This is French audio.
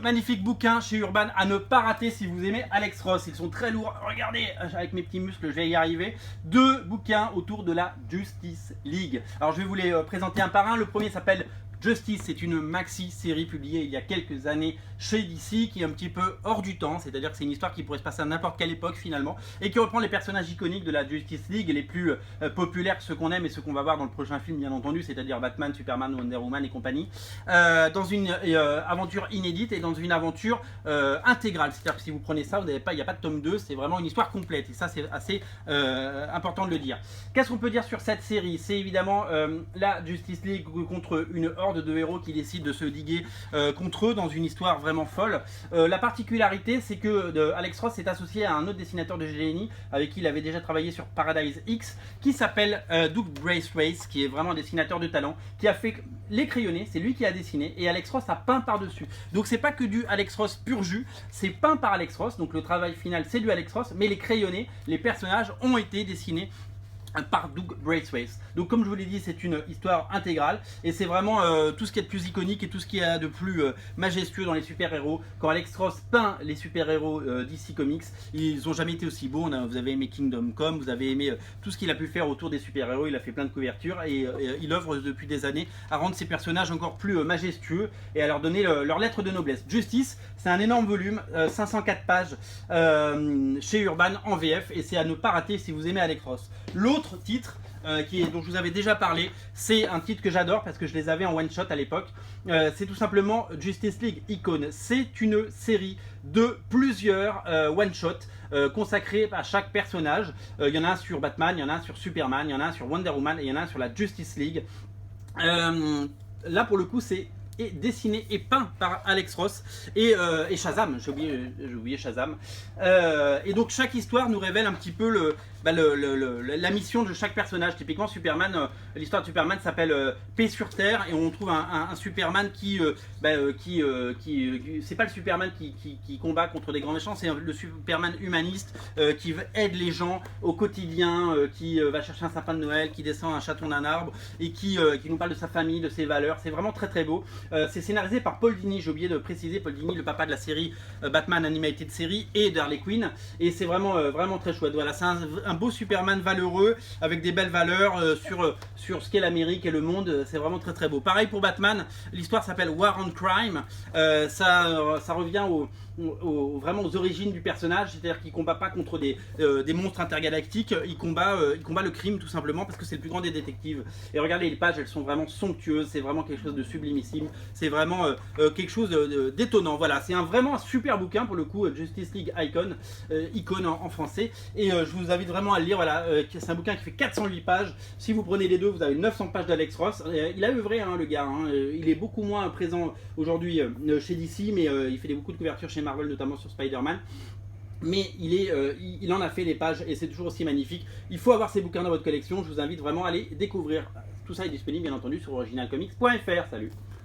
magnifiques bouquins chez Urban à ne pas rater si vous aimez Alex Ross. Ils sont très lourds. Regardez, avec mes petits muscles, je vais y arriver. 2 bouquins autour de la Justice League. Alors je vais vous les présenter un par un. Le premier s'appelle Justice, c'est une maxi-série publiée il y a quelques années chez DC qui est un petit peu hors du temps, c'est-à-dire que c'est une histoire qui pourrait se passer à n'importe quelle époque finalement et qui reprend les personnages iconiques de la Justice League et les plus populaires, ceux qu'on aime et ceux qu'on va voir dans le prochain film bien entendu, c'est-à-dire Batman, Superman, Wonder Woman et compagnie, dans une aventure inédite et dans une aventure intégrale, c'est-à-dire que si vous prenez ça, il n'y a pas de tome 2, c'est vraiment une histoire complète et ça c'est assez important de le dire. Qu'est-ce qu'on peut dire sur cette série? C'est évidemment la Justice League contre une horde de héros qui décident de se liguer contre eux dans une histoire vraiment folle. La particularité, c'est que Alex Ross est associé à un autre dessinateur de génie avec qui il avait déjà travaillé sur Paradise X, qui s'appelle Doug Braithwaite, qui est vraiment un dessinateur de talent, qui a fait les crayonnés, c'est lui qui a dessiné, et Alex Ross a peint par-dessus. Donc c'est pas que du Alex Ross pur jus, c'est peint par Alex Ross, donc le travail final c'est du Alex Ross, mais les crayonnés, les personnages ont été dessinés par Doug Braithwaite. Donc comme je vous l'ai dit, c'est une histoire intégrale et c'est vraiment tout ce qui est de plus iconique et tout ce qui est de plus majestueux dans les super-héros. Quand Alex Ross peint les super-héros DC Comics, ils n'ont jamais été aussi beaux. Vous avez aimé Kingdom Come, vous avez aimé tout ce qu'il a pu faire autour des super-héros, il a fait plein de couvertures et il œuvre depuis des années à rendre ces personnages encore plus majestueux et à leur donner leur lettre de noblesse. Justice, c'est un énorme volume, 504 pages chez Urban en VF et c'est à ne pas rater si vous aimez Alex Ross. L'autre titre dont je vous avais déjà parlé, c'est un titre que j'adore parce que je les avais en one shot à l'époque, c'est tout simplement Justice League Icon. C'est une série de plusieurs one shot consacrés à chaque personnage. Il y en a un sur Batman, il y en a un sur Superman, il y en a un sur Wonder Woman et il y en a un sur la Justice League. Là pour le coup c'est dessiné et peint par Alex Ross et Shazam, j'ai oublié Shazam. Et donc chaque histoire nous révèle un petit peu la mission de chaque personnage. Typiquement Superman, l'histoire de Superman s'appelle Paix sur Terre et on trouve un Superman qui c'est pas le Superman qui combat contre des grands méchants, c'est le Superman humaniste qui aide les gens au quotidien, qui va chercher un sapin de Noël, qui descend un chaton d'un arbre et qui nous parle de sa famille, de ses valeurs. C'est vraiment très très beau. C'est scénarisé par Paul Dini, j'ai oublié de préciser, Paul Dini, le papa de la série Batman Animated Series et d'Harley Quinn, et c'est vraiment vraiment très chouette. Voilà, c'est un beau Superman valeureux avec des belles valeurs sur ce qu'est l'Amérique et le monde. C'est vraiment très très beau. Pareil pour Batman, l'histoire s'appelle War on Crime. Ça revient vraiment aux origines du personnage, c'est-à-dire qu'il ne combat pas contre des monstres intergalactiques, il combat le crime tout simplement parce que c'est le plus grand des détectives. Et regardez, les pages, elles sont vraiment somptueuses, c'est vraiment quelque chose de sublimissime, c'est vraiment quelque chose d'étonnant. Voilà, c'est vraiment un super bouquin pour le coup, Justice League Icon, Icon en français, et je vous invite vraiment à le lire. Voilà, c'est un bouquin qui fait 408 pages, si vous prenez les deux, vous avez 900 pages d'Alex Ross. Il a œuvré, hein, le gars, hein. Il est beaucoup moins présent aujourd'hui chez DC, mais il fait beaucoup de couvertures chez Marvel, notamment sur Spider-Man. Mais il en a fait des pages et c'est toujours aussi magnifique. Il faut avoir ces bouquins dans votre collection. Je vous invite vraiment à les découvrir. Tout ça est disponible bien entendu sur originalcomics.fr. Salut!